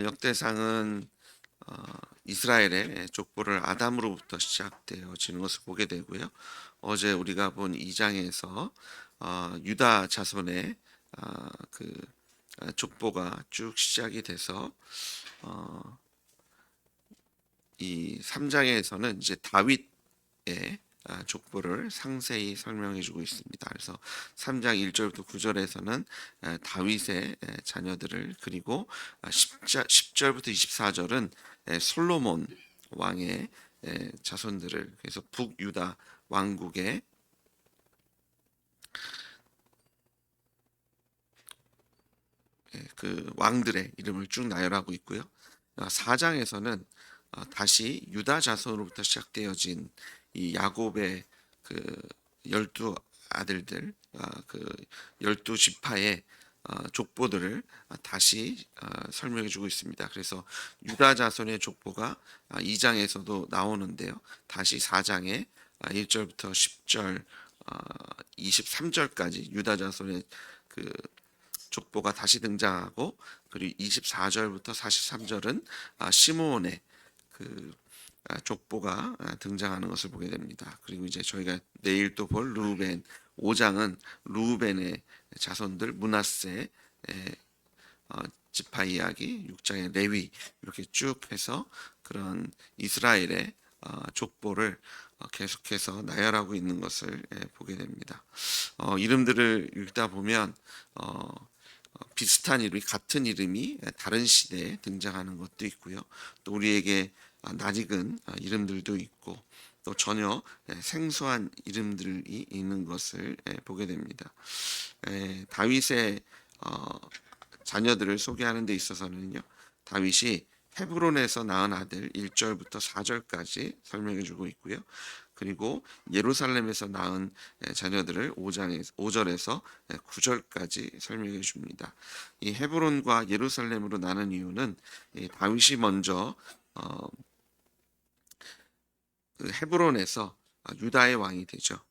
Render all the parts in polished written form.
역대상은 이스라엘의 족보를 아담으로부터 시작되어지는 것을 보게 되고요. 어제 우리가 본 2장에서 유다 자손의 그 족보가 쭉 시작이 돼서 이 3장에서는 이제 다윗의 족보를 상세히 설명해 주고 있습니다. 그래서 3장 1절부터 9절에서는 다윗의 자녀들을, 그리고 10절부터 24절은 솔로몬 왕의 자손들을, 그래서 북유다 왕국의 그 왕들의 이름을 쭉 나열하고 있고요. 4장에서는 다시 유다 자손으로부터 시작되어진 이 야곱의 그 12아들들, 그 12지파의 족보들을 다시 설명해 주고 있습니다. 그래서 유다 자손의 족보가 2장에서도 나오는데요. 다시 4장에 1절부터 10절, 23절까지 유다 자손의 그 족보가 다시 등장하고, 그리고 24절부터 43절은 시므온의 그 족보가 등장하는 것을 보게 됩니다. 그리고 이제 저희가 내일 또 볼 르우벤 5장은 르우벤의 자손들 므낫세 지파 이야기, 6장의 레위, 이렇게 쭉 해서 그런 이스라엘의 족보를 계속해서 나열하고 있는 것을 보게 됩니다. 이름들을 읽다 보면 비슷한 이름이, 같은 이름이 다른 시대에 등장하는 것도 있고요. 또 우리에게 낯익은 이름들도 있고, 또 전혀 생소한 이름들이 있는 것을 보게 됩니다. 다윗의 자녀들을 소개하는 데 있어서는요, 다윗이 헤브론에서 낳은 아들 1절부터 4절까지 설명해 주고 있고요. 그리고 예루살렘에서 낳은 자녀들을 5절에서 9절까지 설명해 줍니다. 이 헤브론과 예루살렘으로 나눈 이유는 다윗이 먼저 그 헤브론에서 유다의 왕이 되죠.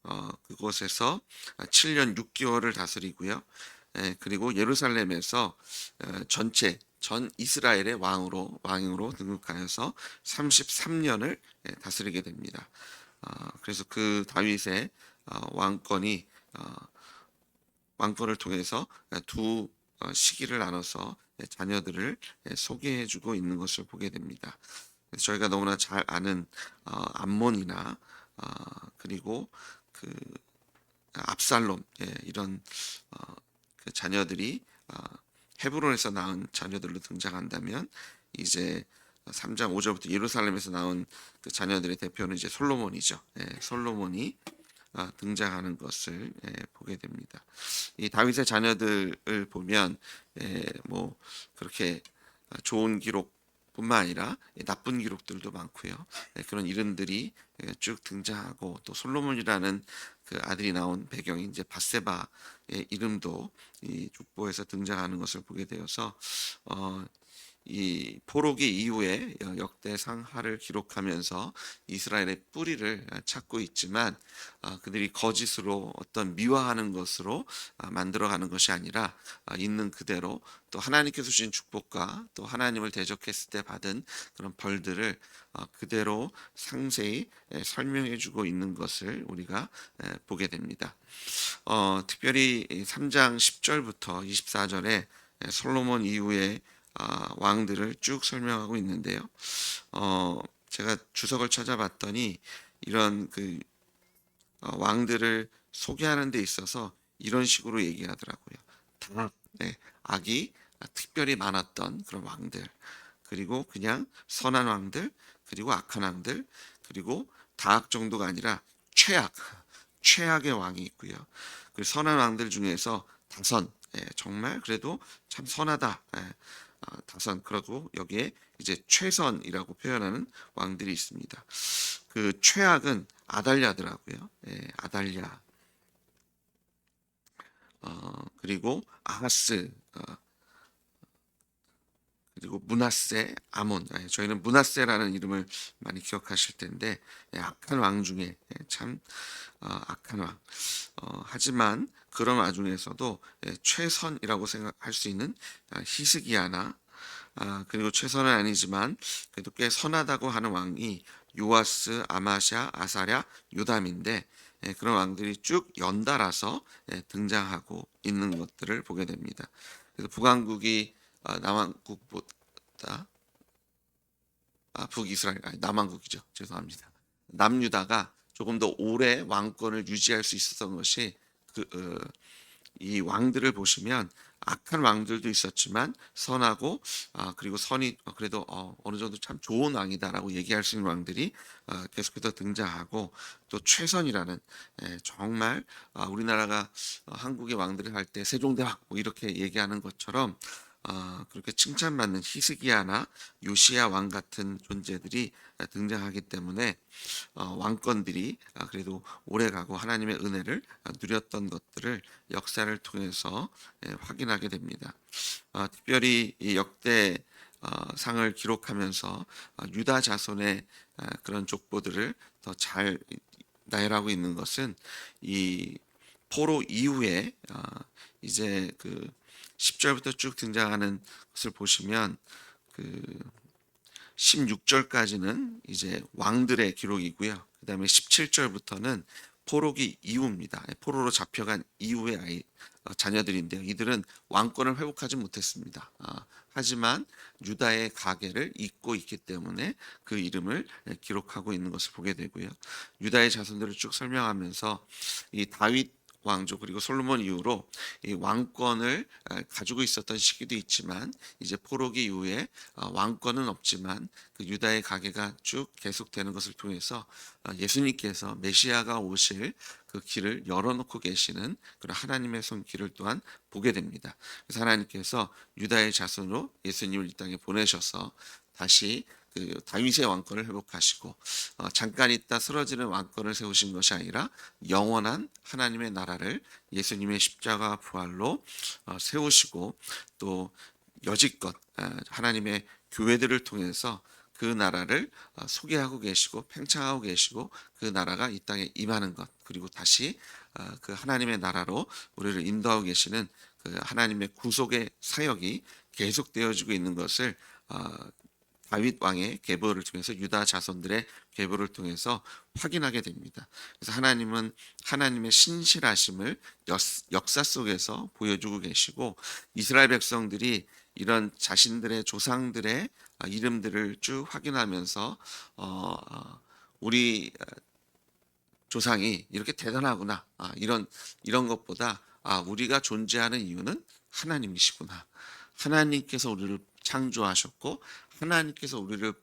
그곳에서 7년 6개월을 다스리고요. 그리고 예루살렘에서 전 이스라엘의 왕으로 등극하여서 33년을 다스리게 됩니다. 그래서 그 다윗의 왕권을 통해서 두 시기를 나눠서 자녀들을 소개해주고 있는 것을 보게 됩니다. 그래서 저희가 너무나 잘 아는 암몬이나 그리고 그 압살롬, 이런 그 자녀들이 헤브론에서 낳은 자녀들로 등장한다면, 이제 3장 5절부터 예루살렘에서 나온 그 자녀들의 대표는 이제 솔로몬이죠. 솔로몬이 등장하는 것을 보게 됩니다. 이 다윗의 자녀들을 보면 뭐 그렇게 좋은 기록뿐만 아니라 나쁜 기록들도 많고요. 그런 이름들이 쭉 등장하고, 또 솔로몬이라는 그 아들이 나온 배경이 이제 밧세바의 이름도 이 족보에서 등장하는 것을 보게 되어서 이 포로기 이후에 역대상하를 기록하면서 이스라엘의 뿌리를 찾고 있지만, 그들이 거짓으로 어떤 미화하는 것으로 만들어가는 것이 아니라 있는 그대로, 또 하나님께서 주신 축복과 또 하나님을 대적했을 때 받은 그런 벌들을 그대로 상세히 설명해주고 있는 것을 우리가 보게 됩니다. 특별히 3장 10절부터 24절에 솔로몬 이후에 왕들을 쭉 설명하고 있는데요. 제가 주석을 찾아봤더니 이런 그 왕들을 소개하는 데 있어서 이런 식으로 얘기하더라고요. 악이 특별히 많았던 그런 왕들, 그리고 그냥 선한 왕들, 그리고 악한 왕들, 그리고 다악 정도가 아니라 최악의 왕이 있고요. 그 선한 왕들 중에서 다선, 정말 그래도 참 선하다, 다선, 그러고 여기에 이제 최선이라고 표현하는 왕들이 있습니다. 그 최악은 아달랴더라고요. 아달랴. 그리고 아하스, 그리고 므낫세, 아몬. 저희는 므낫세라는 이름을 많이 기억하실 텐데, 악한 왕 중에 참 악한 왕. 하지만 그런 와중에서도 최선이라고 생각할 수 있는 히스기야나 그리고 최선은 아니지만 그래도 꽤 선하다고 하는 왕이 요아스, 아마샤, 아사랴, 요담인데 그런 왕들이 쭉 연달아서 등장하고 있는 것들을 보게 됩니다. 그래서 북왕국이 남왕국보다 북이스라엘 남왕국이죠. 죄송합니다. 남유다가 조금 더 오래 왕권을 유지할 수 있었던 것이 이 왕들을 보시면 악한 왕들도 있었지만 선하고 그리고 선이 그래도 어느 정도 참 좋은 왕이다라고 얘기할 수 있는 왕들이 계속해서 등장하고 또 최선이라는 정말 우리나라가 한국의 왕들을 할 때 세종대왕 뭐 이렇게 얘기하는 것처럼 그렇게 칭찬받는 히스기야나 요시야 왕 같은 존재들이 등장하기 때문에 왕권들이 그래도 오래가고 하나님의 은혜를 누렸던 것들을 역사를 통해서 확인하게 됩니다. 특별히 이 역대 상을 기록하면서 유다 자손의 그런 족보들을 더 잘 나열하고 있는 것은 이 포로 이후에 이제 그 10절부터 쭉 등장하는 것을 보시면 그 16절까지는 이제 왕들의 기록이고요. 그다음에 17절부터는 포로기 이후입니다. 포로로 잡혀간 이후의 자녀들인데요. 이들은 왕권을 회복하지 못했습니다. 하지만 유다의 가계를 잇고 있기 때문에 그 이름을 기록하고 있는 것을 보게 되고요. 유다의 자손들을 쭉 설명하면서 이 다윗 왕조 그리고 솔로몬 이후로 이 왕권을 가지고 있었던 시기도 있지만 이제 포로기 이후에 왕권은 없지만 그 유다의 가계가 쭉 계속되는 것을 통해서 예수님께서 메시아가 오실 그 길을 열어놓고 계시는 그런 하나님의 손길을 또한 보게 됩니다. 그래서 하나님께서 유다의 자손으로 예수님을 이 땅에 보내셔서 다시 그 다윗의 왕권을 회복하시고 잠깐 있다 쓰러지는 왕권을 세우신 것이 아니라 영원한 하나님의 나라를 예수님의 십자가 부활로 세우시고 또 여지껏 하나님의 교회들을 통해서 그 나라를 소개하고 계시고 팽창하고 계시고 그 나라가 이 땅에 임하는 것 그리고 다시 그 하나님의 나라로 우리를 인도하고 계시는 그 하나님의 구속의 사역이 계속되어지고 있는 것을 다윗 왕의 계보를 통해서 유다 자손들의 계보를 통해서 확인하게 됩니다. 그래서 하나님은 하나님의 신실하심을 역사 속에서 보여주고 계시고 이스라엘 백성들이 이런 자신들의 조상들의 이름들을 쭉 확인하면서 우리 조상이 이렇게 대단하구나 이런 것보다 우리가 존재하는 이유는 하나님이시구나. 하나님께서 우리를 창조하셨고 하나님께서 우리를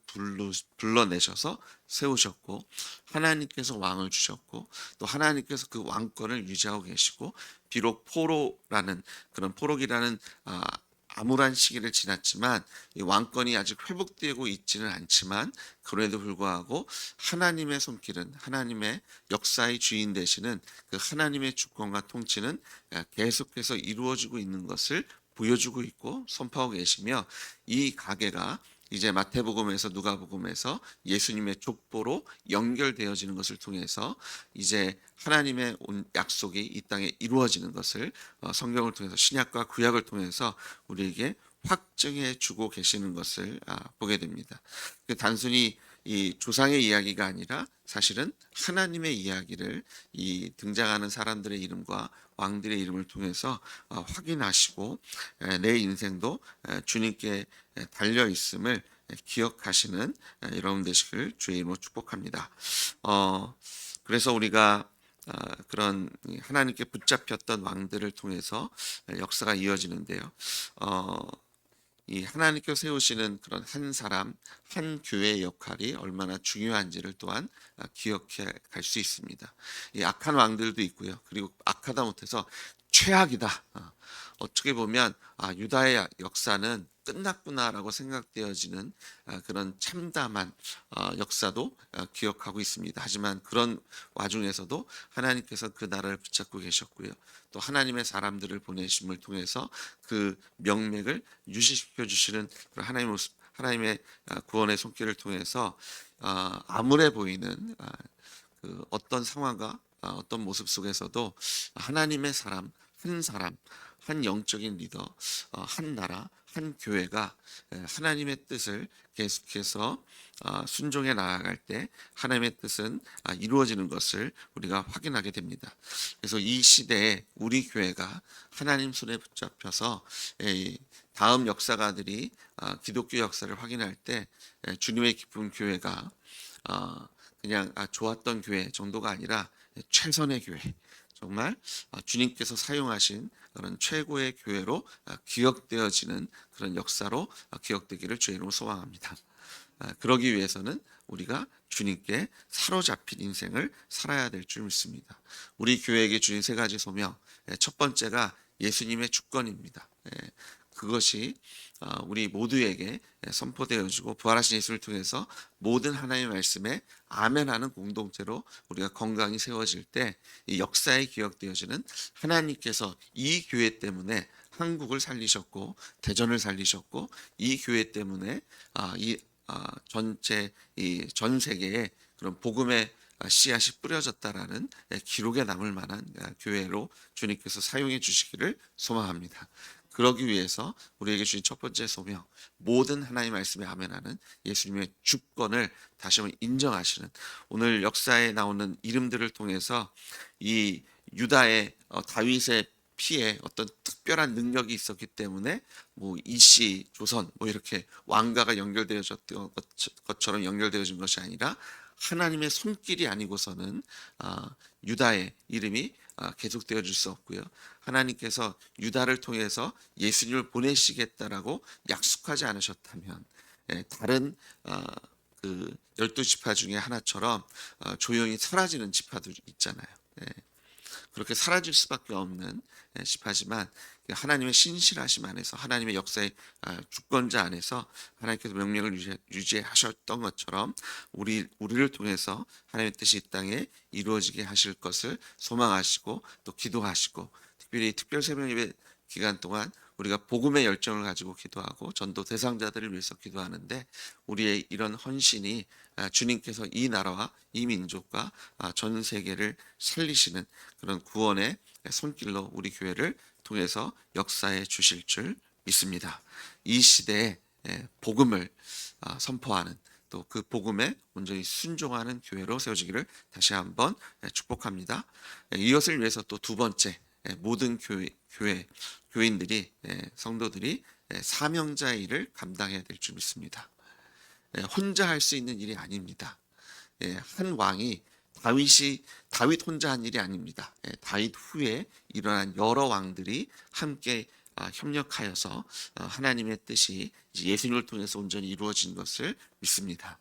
불러내셔서 세우셨고 하나님께서 왕을 주셨고 또 하나님께서 그 왕권을 유지하고 계시고 비록 포로라는 그런 포로기라는 암울한 시기를 지났지만 이 왕권이 아직 회복되고 있지는 않지만 그럼에도 불구하고 하나님의 손길은 하나님의 역사의 주인 되시는 그 하나님의 주권과 통치는 계속해서 이루어지고 있는 것을 보여주고 있고 선포하고 계시며 이 가계가 이제 마태복음에서 누가복음에서 예수님의 족보로 연결되어지는 것을 통해서 이제 하나님의 약속이 이 땅에 이루어지는 것을 성경을 통해서 신약과 구약을 통해서 우리에게 확증해 주고 계시는 것을 보게 됩니다. 단순히 이 조상의 이야기가 아니라 사실은 하나님의 이야기를 이 등장하는 사람들의 이름과 왕들의 이름을 통해서 확인하시고 내 인생도 주님께 달려 있음을 기억하시는 여러분 되시길 주의 이름으로 축복합니다. 그래서 우리가 그런 하나님께 붙잡혔던 왕들을 통해서 역사가 이어지는데요. 이 하나님께서 세우시는 그런 한 사람, 한 교회의 역할이 얼마나 중요한지를 또한 기억해 갈 수 있습니다. 이 악한 왕들도 있고요. 그리고 악하다 못해서 최악이다. 어떻게 보면 유다의 역사는 끝났구나라고 생각되어지는 그런 참담한 역사도 기억하고 있습니다. 하지만 그런 와중에서도 하나님께서 그 나라를 붙잡고 계셨고요. 또 하나님의 사람들을 보내심을 통해서 그 명맥을 유지시켜 주시는 하나님의 구원의 손길을 통해서 암울해 보이는 그 어떤 상황과 어떤 모습 속에서도 하나님의 사람, 한 영적인 리더, 한 나라, 한 교회가 하나님의 뜻을 계속해서 순종해 나아갈 때 하나님의 뜻은 이루어지는 것을 우리가 확인하게 됩니다. 그래서 이 시대에 우리 교회가 하나님 손에 붙잡혀서 다음 역사가들이 기독교 역사를 확인할 때 주님의 기쁜 교회가 그냥 좋았던 교회 정도가 아니라 최선의 교회, 정말 주님께서 사용하신 그런 최고의 교회로 기억되어지는 그런 역사로 기억되기를 주의 이름으로 소망합니다. 그러기 위해서는 우리가 주님께 사로잡힌 인생을 살아야 될 줄 믿습니다. 우리 교회에게 주신 세 가지 소명, 첫 번째가 예수님의 주권입니다. 그것이 우리 모두에게 선포되어지고 부활하신 예수를 통해서 모든 하나님의 말씀에 아멘하는 공동체로 우리가 건강히 세워질 때 이 역사에 기억되어지는 하나님께서 이 교회 때문에 한국을 살리셨고 대전을 살리셨고 이 교회 때문에 이 전체 이 전 세계에 그런 복음의 씨앗이 뿌려졌다라는 기록에 남을 만한 교회로 주님께서 사용해 주시기를 소망합니다. 그러기 위해서 우리에게 주신 첫 번째 소명, 모든 하나님의 말씀에 아멘하는 예수님의 주권을 다시 한번 인정하시는, 오늘 역사에 나오는 이름들을 통해서 이 유다의 다윗의 피에 어떤 특별한 능력이 있었기 때문에 뭐 이씨 조선 뭐 이렇게 왕가가 연결되어졌던 것처럼 연결되어진 것이 아니라 하나님의 손길이 아니고서는 유다의 이름이 계속되어질 수 없고요. 하나님께서 유다를 통해서 예수님을 보내시겠다라고 약속하지 않으셨다면 다른 그 12지파 중에 하나처럼 조용히 사라지는 지파들이 있잖아요. 그렇게 사라질 수밖에 없는 지파지만 하나님의 신실하심 안에서 하나님의 역사의 주권자 안에서 하나님께서 명령을 유지하셨던 것처럼 우리를 통해서 하나님의 뜻이 이 땅에 이루어지게 하실 것을 소망하시고 또 기도하시고, 특별히 특별 새벽 예배 기간 동안 우리가 복음의 열정을 가지고 기도하고 전도 대상자들을 위해서 기도하는데, 우리의 이런 헌신이 주님께서 이 나라와 이 민족과 전 세계를 살리시는 그런 구원의 손길로 우리 교회를 통해서 역사해 주실 줄 믿습니다. 이 시대에 복음을 선포하는, 또 그 복음에 온전히 순종하는 교회로 세워지기를 다시 한번 축복합니다. 이것을 위해서 또 두 번째, 모든 교인들이, 성도들이 사명자의 일을 감당해야 될 줄 믿습니다. 혼자 할 수 있는 일이 아닙니다. 한 왕이 다윗 혼자 한 일이 아닙니다. 다윗 후에 일어난 여러 왕들이 함께 협력하여서 하나님의 뜻이 예수님을 통해서 온전히 이루어진 것을 믿습니다.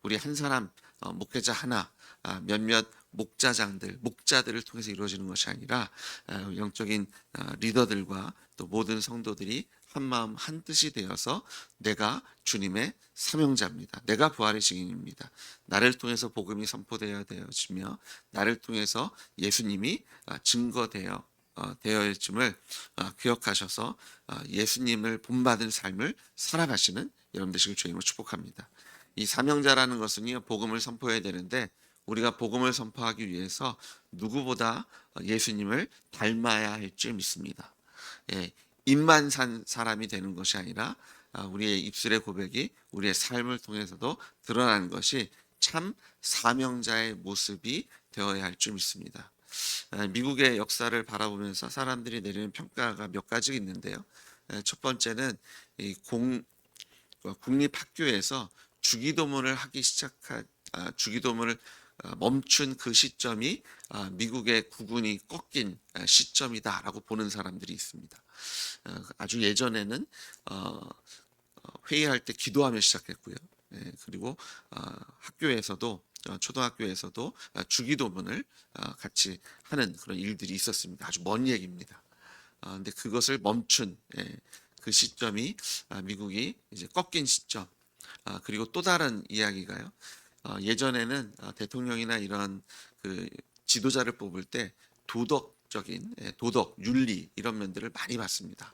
우리 한 사람 목회자 하나, 몇몇 목자들을 통해서 이루어지는 것이 아니라 영적인 리더들과 또 모든 성도들이 한 마음 한 뜻이 되어서 내가 주님의 사명자입니다. 내가 부활의 증인입니다. 나를 통해서 복음이 선포되어지며 나를 통해서 예수님이 되어짐을 기억하셔서 예수님을 본받은 삶을 살아가시는 여러분 되시길 주님으로 축복합니다. 이 사명자라는 것은요, 복음을 선포해야 되는데 우리가 복음을 선포하기 위해서 누구보다 예수님을 닮아야 할 줄 믿습니다. 입만 산 사람이 되는 것이 아니라 우리의 입술의 고백이 우리의 삶을 통해서도 드러나는 것이 참 사명자의 모습이 되어야 할 줄 믿습니다. 미국의 역사를 바라보면서 사람들이 내리는 평가가 몇 가지 있는데요. 첫 번째는 국립학교에서 주기도문을 멈춘 그 시점이 미국의 국운이 꺾인 시점이다라고 보는 사람들이 있습니다. 아주 예전에는 회의할 때 기도하며 시작했고요. 그리고 학교에서도 초등학교에서도 주기도문을 같이 하는 그런 일들이 있었습니다. 아주 먼 얘기입니다. 근데 그것을 멈춘 그 시점이 미국이 이제 꺾인 시점. 그리고 또 다른 이야기가요. 예전에는 대통령이나 이런 그 지도자를 뽑을 때 도덕, 윤리 이런 면들을 많이 봤습니다.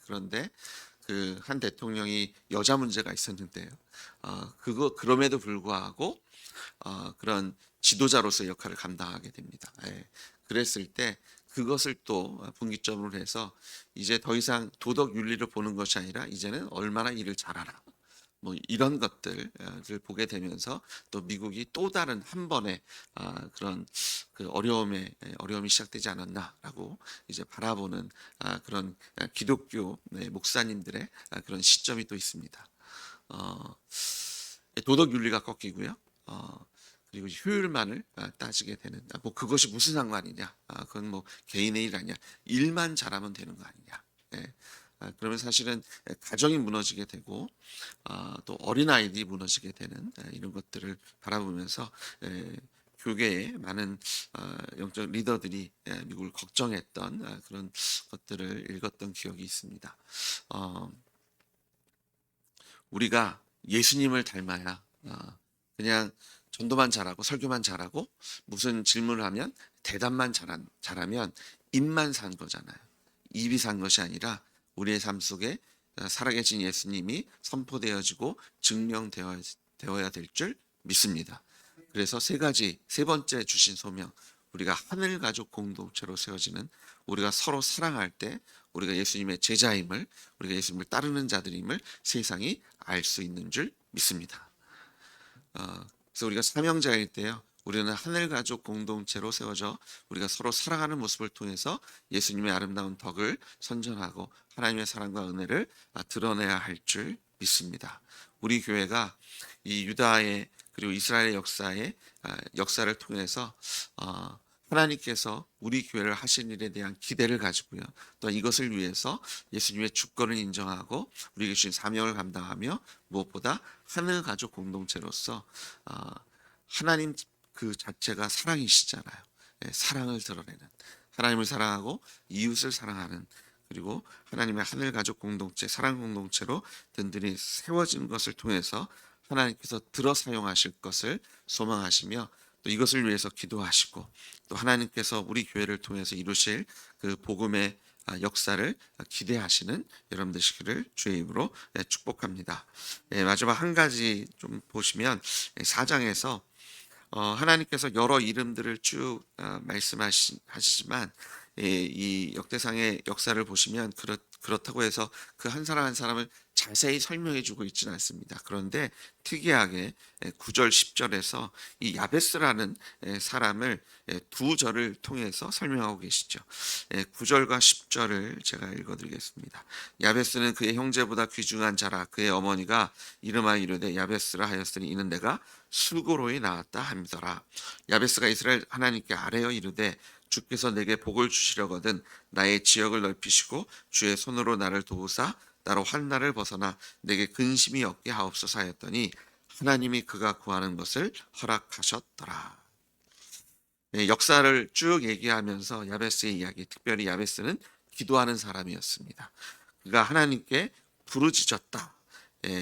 그런데 그 한 대통령이 여자 문제가 있었는데요. 그럼에도 불구하고 그런 지도자로서의 역할을 감당하게 됩니다. 그랬을 때 그것을 또 분기점으로 해서 이제 더 이상 도덕 윤리를 보는 것이 아니라 이제는 얼마나 일을 잘하나 뭐 이런 것들을 보게 되면서 또 미국이 또 다른 한 번의 그런 그 어려움이 시작되지 않았나라고 이제 바라보는 그런 기독교 목사님들의 그런 시점이 또 있습니다. 어, 도덕 윤리가 꺾이고요. 그리고 효율만을 따지게 되는 뭐 그것이 무슨 상관이냐? 그건 뭐 개인의 일 아니야. 일만 잘하면 되는 거 아니냐? 예. 그러면 사실은 가정이 무너지게 되고 또 어린아이들이 무너지게 되는 이런 것들을 바라보면서 교계의 많은 영적 리더들이 미국을 걱정했던 그런 것들을 읽었던 기억이 있습니다. 어, 우리가 예수님을 닮아야 그냥 전도만 잘하고 설교만 잘하고 무슨 질문을 하면 대답만 잘하면 입만 산 거잖아요. 입이 산 것이 아니라 우리의 삶 속에 살아계신 예수님이 선포되어지고 증명되어야 될 줄 믿습니다. 그래서 세 번째 주신 소명, 우리가 하늘 가족 공동체로 세워지는, 우리가 서로 사랑할 때 우리가 예수님의 제자임을, 우리가 예수님을 따르는 자들임을 세상이 알 수 있는 줄 믿습니다. 그래서 우리가 사명자일 때요, 우리는 하늘 가족 공동체로 세워져 우리가 서로 사랑하는 모습을 통해서 예수님의 아름다운 덕을 선전하고 하나님의 사랑과 은혜를 드러내야 할 줄 믿습니다. 우리 교회가 이 유다의 그리고 이스라엘의 역사를 통해서 하나님께서 우리 교회를 하신 일에 대한 기대를 가지고요. 또 이것을 위해서 예수님의 주권을 인정하고 우리에게 주신 사명을 감당하며 무엇보다 하늘 가족 공동체로서 하나님 그 자체가 사랑이시잖아요. 사랑을 드러내는, 하나님을 사랑하고 이웃을 사랑하는, 그리고 하나님의 하늘 가족 공동체, 사랑 공동체로 든든히 세워진 것을 통해서 하나님께서 들어 사용하실 것을 소망하시며 또 이것을 위해서 기도하시고 또 하나님께서 우리 교회를 통해서 이루실 그 복음의 역사를 기대하시는 여러분 되시기를 주의 이름으로 축복합니다. 마지막 한 가지 좀 보시면 4장에서 하나님께서 여러 이름들을 쭉 말씀하시지만 이 역대상의 역사를 보시면 그렇다고 해서 그 한 사람 한 사람을 자세히 설명해 주고 있지는 않습니다. 그런데 특이하게 9절 10절에서 이 야베스라는 사람을 두 절을 통해서 설명하고 계시죠. 9절과 10절을 제가 읽어드리겠습니다. 야베스는 그의 형제보다 귀중한 자라. 그의 어머니가 이름하여 이르되 야베스라 하였으니 이는 내가 수고로이 낳았다 함이더라. 야베스가 이스라엘 하나님께 아뢰어 이르되 주께서 내게 복을 주시려거든 나의 지역을 넓히시고 주의 손으로 나를 도우사 나로 환난을 벗어나 내게 근심이 없게 하옵소서 하였더니 하나님이 그가 구하는 것을 허락하셨더라. 역사를 쭉 얘기하면서 야베스의 이야기, 특별히 야베스는 기도하는 사람이었습니다. 그가 하나님께 부르짖었다.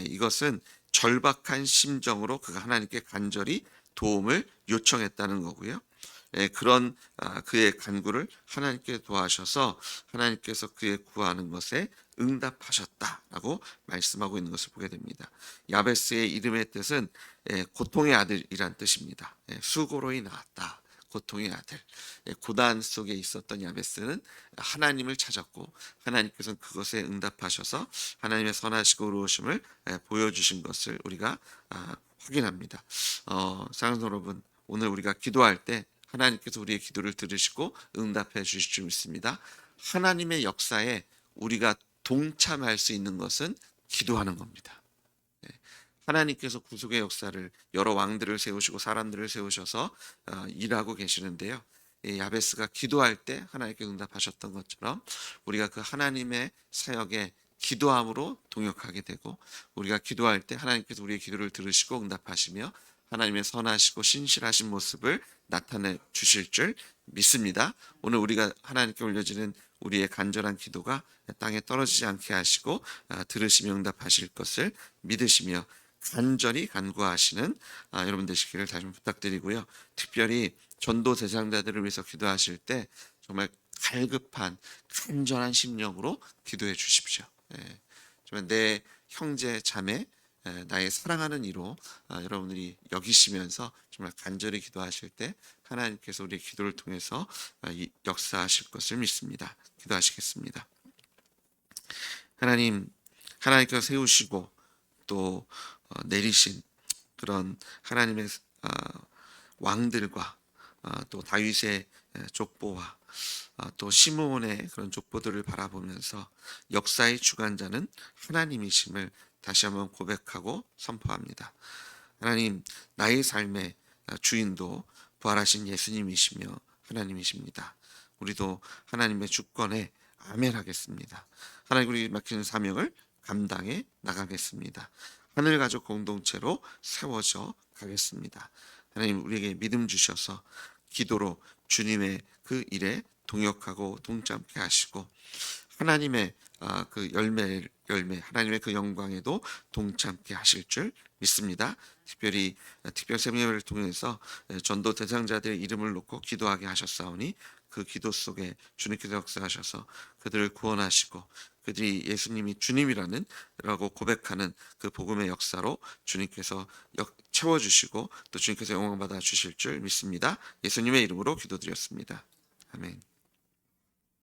이것은 절박한 심정으로 그가 하나님께 간절히 도움을 요청했다는 거고요. 그런 그의 간구를 하나님께 도와셔서 하나님께서 그의 구하는 것에 응답하셨다라고 말씀하고 있는 것을 보게 됩니다. 야베스의 이름의 뜻은 고통의 아들이란 뜻입니다. 수고로이 낳았다. 고통의 아들. 고난 속에 있었던 야베스는 하나님을 찾았고 하나님께서는 그것에 응답하셔서 하나님의 선하시고 의로우심을 보여주신 것을 우리가 확인합니다. 사랑하는 여러분, 오늘 우리가 기도할 때 하나님께서 우리의 기도를 들으시고 응답해 주실 줄 믿습니다. 하나님의 역사에 우리가 동참할 수 있는 것은 기도하는 겁니다. 하나님께서 구속의 역사를 여러 왕들을 세우시고 사람들을 세우셔서 일하고 계시는데요. 야베스가 기도할 때 하나님께 응답하셨던 것처럼 우리가 그 하나님의 사역에 기도함으로 동역하게 되고 우리가 기도할 때 하나님께서 우리의 기도를 들으시고 응답하시며 하나님의 선하시고 신실하신 모습을 나타내 주실 줄 믿습니다. 오늘 우리가 하나님께 올려지는 우리의 간절한 기도가 땅에 떨어지지 않게 하시고 들으시며 응답하실 것을 믿으시며 간절히 간구하시는 여러분 되시기를 다시 한번 부탁드리고요. 특별히 전도 대상자들을 위해서 기도하실 때 정말 갈급한 간절한 심령으로 기도해 주십시오. 정말 내 형제 자매 나의 사랑하는 이로 여러분들이 여기시면서 정말 간절히 기도하실 때 하나님께서 우리의 기도를 통해서 역사하실 것을 믿습니다. 기도하시겠습니다. 하나님께서 세우시고 또 내리신 그런 하나님의 왕들과 또 다윗의 족보와 또 시므온의 그런 족보들을 바라보면서 역사의 주관자는 하나님이심을 다시 한번 고백하고 선포합니다. 하나님, 나의 삶의 주인도 부활하신 예수님이시며 하나님이십니다. 우리도 하나님의 주권에 아멘하겠습니다. 하나님, 우리 맡기는 사명을 감당해 나가겠습니다. 하늘 가족 공동체로 세워져 가겠습니다. 하나님, 우리에게 믿음 주셔서 기도로 주님의 그 일에 동역하고 동참케 하시고 하나님의 그 열매 하나님의 그 영광에도 동참케 하실 줄 믿습니다. 특별히 특별 세미나를 통해서 전도 대상자들의 이름을 놓고 기도하게 하셨사오니 그 기도 속에 주님께서 역사하셔서 그들을 구원하시고 그들이 예수님이 주님이라는 라고 고백하는 그 복음의 역사로 주님께서 채워주시고 또 주님께서 영광 받아 주실 줄 믿습니다. 예수님의 이름으로 기도드렸습니다. 아멘.